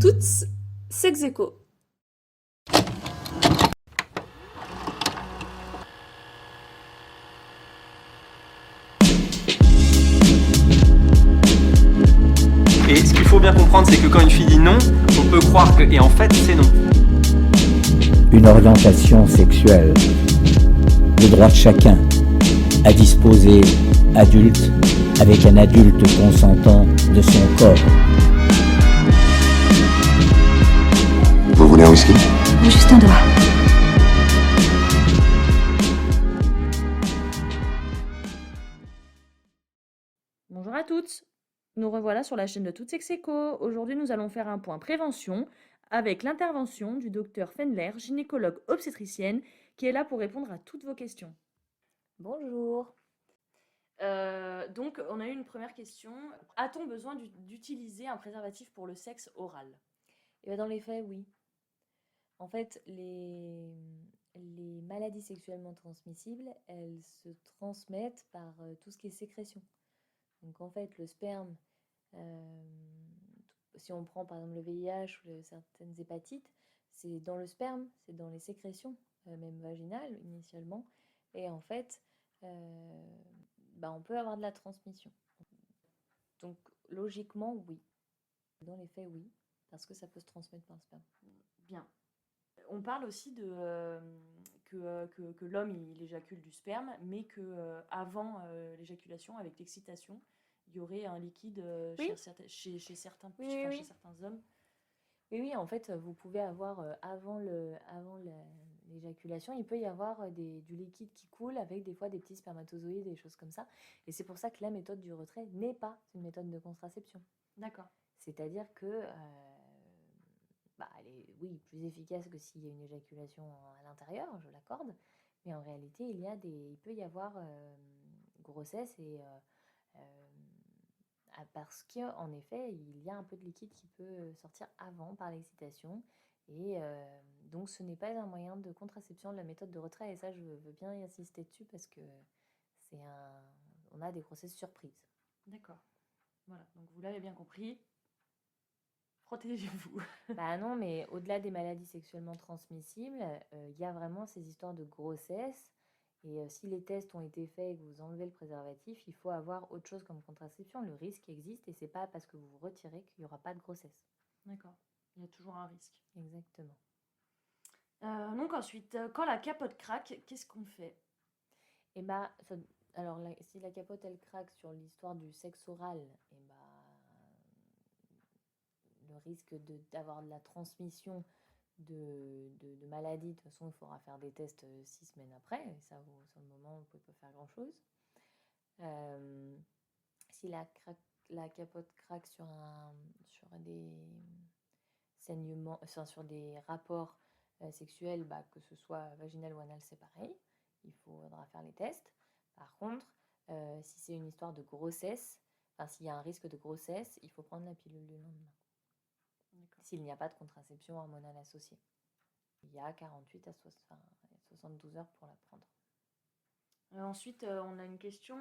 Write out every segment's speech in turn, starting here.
toutes sex aequo. Et ce qu'il faut bien comprendre, c'est que quand une fille dit non, on peut croire que, et en fait, c'est non. Une orientation sexuelle, le droit de chacun à disposer adulte avec un adulte consentant de son corps. Vous voulez un whisky? Juste un doigt. Bonjour à toutes, nous revoilà sur la chaîne de Toutes Sex Aequo. Aujourd'hui, nous allons faire un point prévention avec l'intervention du docteur Fendler, gynécologue obstétricienne, qui est là pour répondre à toutes vos questions. Bonjour. Donc, on a eu une première question. A-t-on besoin d'utiliser un préservatif pour le sexe oral? Et bien dans les faits, oui. En fait, les maladies sexuellement transmissibles, elles se transmettent par tout ce qui est sécrétion. Donc en fait, le sperme, si on prend par exemple le VIH ou certaines hépatites, c'est dans le sperme, c'est dans les sécrétions, même vaginales initialement. Et en fait, on peut avoir de la transmission. Donc logiquement, oui. Dans les faits, oui, parce que ça peut se transmettre par le sperme. Bien. On parle aussi que l'homme il éjacule du sperme, mais que avant l'éjaculation, avec l'excitation, il y aurait un liquide Oui. chez certains, Oui. chez certains hommes. Oui, en fait, vous pouvez avoir avant l'éjaculation, il peut y avoir du liquide qui coule avec des fois des petits spermatozoïdes, des choses comme ça. Et c'est pour ça que la méthode du retrait n'est pas une méthode de contraception. D'accord. C'est-à-dire que elle est, oui, plus efficace que s'il y a une éjaculation à l'intérieur, je l'accorde, mais en réalité, il peut y avoir grossesse et parce qu'en effet, il y a un peu de liquide qui peut sortir avant par l'excitation et donc ce n'est pas un moyen de contraception de la méthode de retrait et ça, je veux bien y insister dessus parce que on a des grossesses surprises. D'accord. Voilà, donc vous l'avez bien compris. Protégez-vous. Non, mais au-delà des maladies sexuellement transmissibles, il y a vraiment ces histoires de grossesse. Et si les tests ont été faits et que vous enlevez le préservatif, il faut avoir autre chose comme contraception. Le risque existe et c'est pas parce que vous vous retirez qu'il n'y aura pas de grossesse. D'accord. Il y a toujours un risque. Exactement. Donc ensuite, quand la capote craque, qu'est-ce qu'on fait? Alors si la capote elle craque sur l'histoire du sexe oral, le risque d'avoir de la transmission de maladies, de toute façon, il faudra faire des tests 6 semaines après. Et ça, sur le moment, vous ne pouvez pas faire grand-chose. Si la capote craque sur des saignements, sur des rapports sexuels, que ce soit vaginal ou anal, c'est pareil. Il faudra faire les tests. Par contre, si c'est une histoire de grossesse, s'il y a un risque de grossesse, il faut prendre la pilule le lendemain. S'il n'y a pas de contraception hormonale associée. Il y a 48 à 72 heures pour la prendre. Ensuite, on a une question.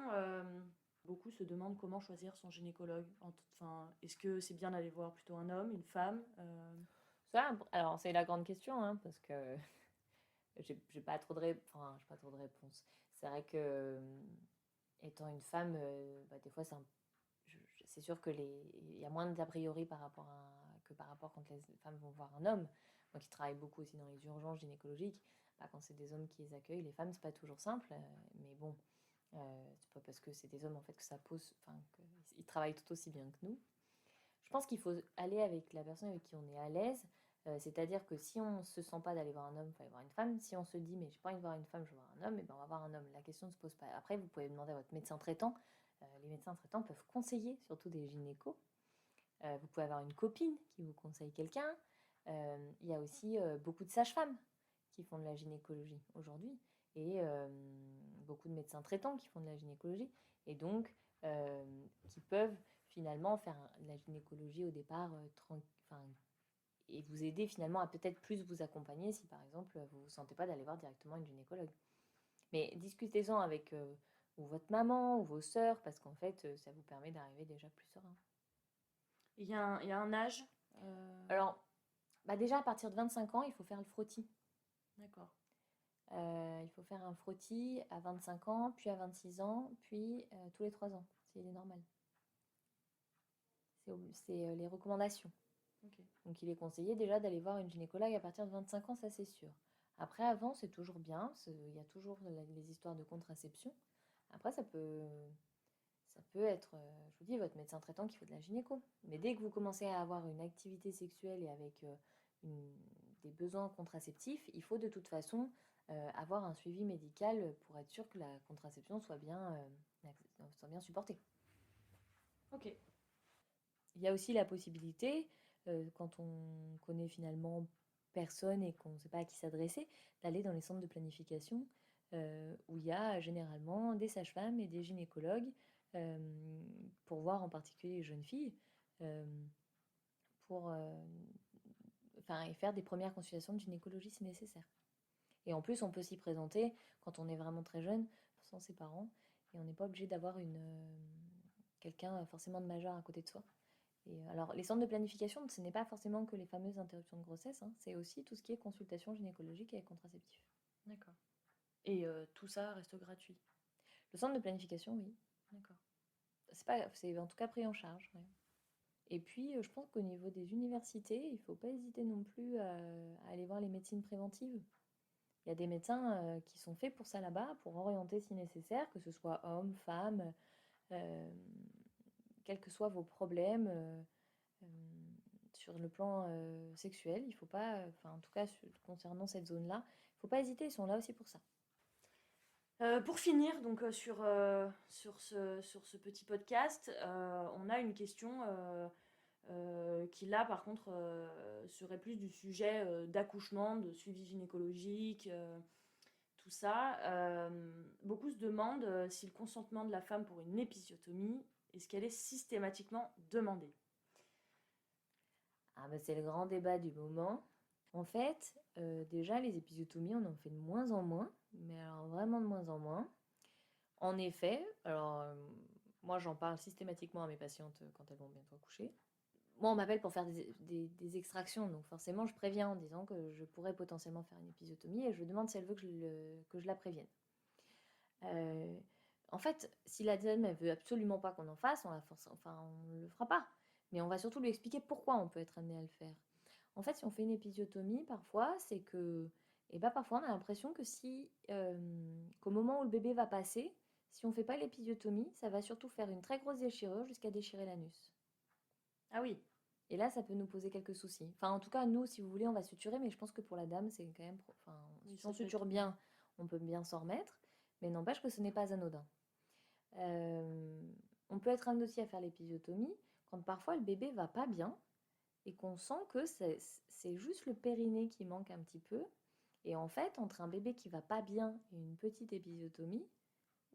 Beaucoup se demandent comment choisir son gynécologue. Est-ce que c'est bien d'aller voir plutôt un homme, une femme? Alors, c'est la grande question, hein, parce que j'ai pas trop de réponses. C'est vrai que, étant une femme, des fois, c'est sûr qu'il y a moins d'a priori par rapport quand les femmes vont voir un homme. Moi qui travaille beaucoup aussi dans les urgences gynécologiques, quand c'est des hommes qui les accueillent, les femmes, c'est pas toujours simple, mais bon, c'est pas parce que c'est des hommes en fait que ça pose, qu'ils travaillent tout aussi bien que nous. Je pense qu'il faut aller avec la personne avec qui on est à l'aise, c'est-à-dire que si on se sent pas d'aller voir un homme, il faut aller voir une femme. Si on se dit mais j'ai pas envie de voir une femme, je veux voir un homme, et on va voir un homme. La question ne se pose pas. Après, vous pouvez demander à votre médecin traitant. Les médecins traitants peuvent conseiller, surtout des gynécos. Vous pouvez avoir une copine qui vous conseille quelqu'un. Il y a aussi beaucoup de sages-femmes qui font de la gynécologie aujourd'hui et beaucoup de médecins traitants qui font de la gynécologie et donc qui peuvent finalement faire de la gynécologie au départ et vous aider finalement à peut-être plus vous accompagner si par exemple vous ne vous sentez pas d'aller voir directement une gynécologue. Mais discutez-en avec ou votre maman ou vos sœurs parce qu'en fait ça vous permet d'arriver déjà plus serein. Il y a un âge Alors, déjà à partir de 25 ans, il faut faire le frottis. D'accord. Il faut faire un frottis à 25 ans, puis à 26 ans, puis tous les 3 ans, s'il est normal. C'est les recommandations. Ok. Donc il est conseillé déjà d'aller voir une gynécologue à partir de 25 ans, ça c'est sûr. Après, avant, c'est toujours bien, il y a toujours les histoires de contraception. Après, ça peut être, je vous dis, votre médecin traitant qui fait de la gynéco. Mais dès que vous commencez à avoir une activité sexuelle et avec des besoins contraceptifs, il faut de toute façon avoir un suivi médical pour être sûr que la contraception soit bien supportée. Ok. Il y a aussi la possibilité, quand on connaît finalement personne et qu'on ne sait pas à qui s'adresser, d'aller dans les centres de planification où il y a généralement des sages-femmes et des gynécologues pour voir en particulier les jeunes filles, et faire des premières consultations de gynécologie si nécessaire. Et en plus, on peut s'y présenter quand on est vraiment très jeune, sans ses parents, et on n'est pas obligé d'avoir quelqu'un forcément de majeur à côté de soi. Et alors, les centres de planification, ce n'est pas forcément que les fameuses interruptions de grossesse, hein, c'est aussi tout ce qui est consultation gynécologique et contraceptif. D'accord. Et tout ça reste gratuit. Le centre de planification, oui. D'accord. C'est en tout cas pris en charge. Ouais. Et puis, je pense qu'au niveau des universités, il ne faut pas hésiter non plus à aller voir les médecines préventives. Il y a des médecins qui sont faits pour ça là-bas, pour orienter si nécessaire, que ce soit hommes, femmes, quels que soient vos problèmes sur le plan sexuel. Il ne faut pas, en tout cas concernant cette zone-là, il ne faut pas hésiter, ils sont là aussi pour ça. Pour finir, donc sur ce petit podcast, on a une question qui là par contre serait plus du sujet d'accouchement, de suivi gynécologique, tout ça. Beaucoup se demandent si le consentement de la femme pour une épisiotomie, est-ce qu'elle est systématiquement demandée? C'est le grand débat du moment. En fait, déjà les épisiotomies, on en fait de moins en moins, mais alors vraiment de moins en moins. En effet, alors moi j'en parle systématiquement à mes patientes quand elles vont bientôt accoucher. Moi on m'appelle pour faire des extractions, donc forcément je préviens en disant que je pourrais potentiellement faire une épisiotomie et je demande si elle veut que je la prévienne. En fait, si la dame elle veut absolument pas qu'on en fasse, on le fera pas. Mais on va surtout lui expliquer pourquoi on peut être amené à le faire. En fait, si on fait une épisiotomie, parfois, c'est que... parfois, on a l'impression que qu'au moment où le bébé va passer, si on ne fait pas l'épisiotomie, ça va surtout faire une très grosse déchirure jusqu'à déchirer l'anus. Ah oui. Et là, ça peut nous poser quelques soucis. Enfin, en tout cas, nous, si vous voulez, on va suturer, mais je pense que pour la dame, c'est quand même... si on suture bien, on peut bien s'en remettre, mais n'empêche que ce n'est pas anodin. On peut être amené aussi à faire l'épisiotomie quand parfois le bébé va pas bien, et qu'on sent que c'est juste le périnée qui manque un petit peu. Et en fait, entre un bébé qui va pas bien et une petite épisiotomie,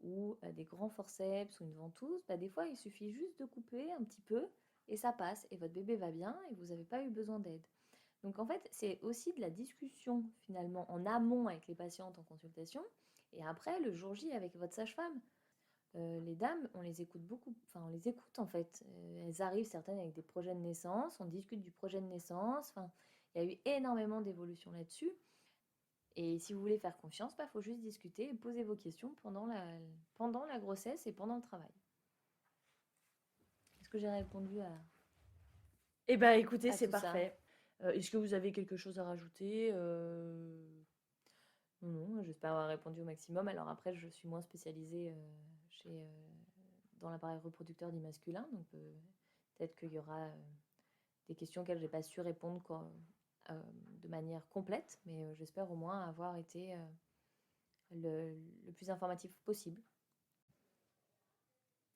ou des grands forceps ou une ventouse, des fois, il suffit juste de couper un petit peu, et ça passe, et votre bébé va bien, et vous n'avez pas eu besoin d'aide. Donc en fait, c'est aussi de la discussion, finalement, en amont avec les patientes en consultation, et après, le jour J avec votre sage-femme. Les dames, on les écoute beaucoup, on les écoute en fait. Elles arrivent certaines avec des projets de naissance, on discute du projet de naissance, il y a eu énormément d'évolutions là-dessus. Et si vous voulez faire confiance, faut juste discuter et poser vos questions pendant la grossesse et pendant le travail. Est-ce que j'ai répondu à... Eh bien écoutez, à c'est tout ça parfait. Est-ce que vous avez quelque chose à rajouter? Non, j'espère avoir répondu au maximum. Alors après, je suis moins spécialisée dans l'appareil reproducteur dit masculin, donc peut-être qu'il y aura des questions auxquelles je n'ai pas su répondre de manière complète, mais j'espère au moins avoir été le plus informatif possible.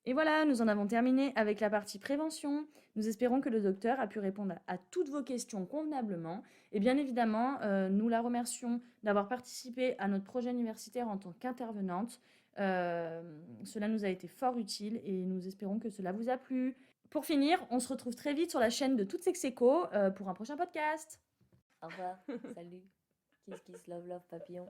Et voilà, nous en avons terminé avec la partie prévention. Nous espérons que le docteur a pu répondre à toutes vos questions convenablement. Et bien évidemment, nous la remercions d'avoir participé à notre projet universitaire en tant qu'intervenante. Cela nous a été fort utile et nous espérons que cela vous a plu. Pour finir, on se retrouve très vite sur la chaîne de Toutes Sex Éco pour un prochain podcast. Au revoir, salut, kiss kiss, love love, papillon.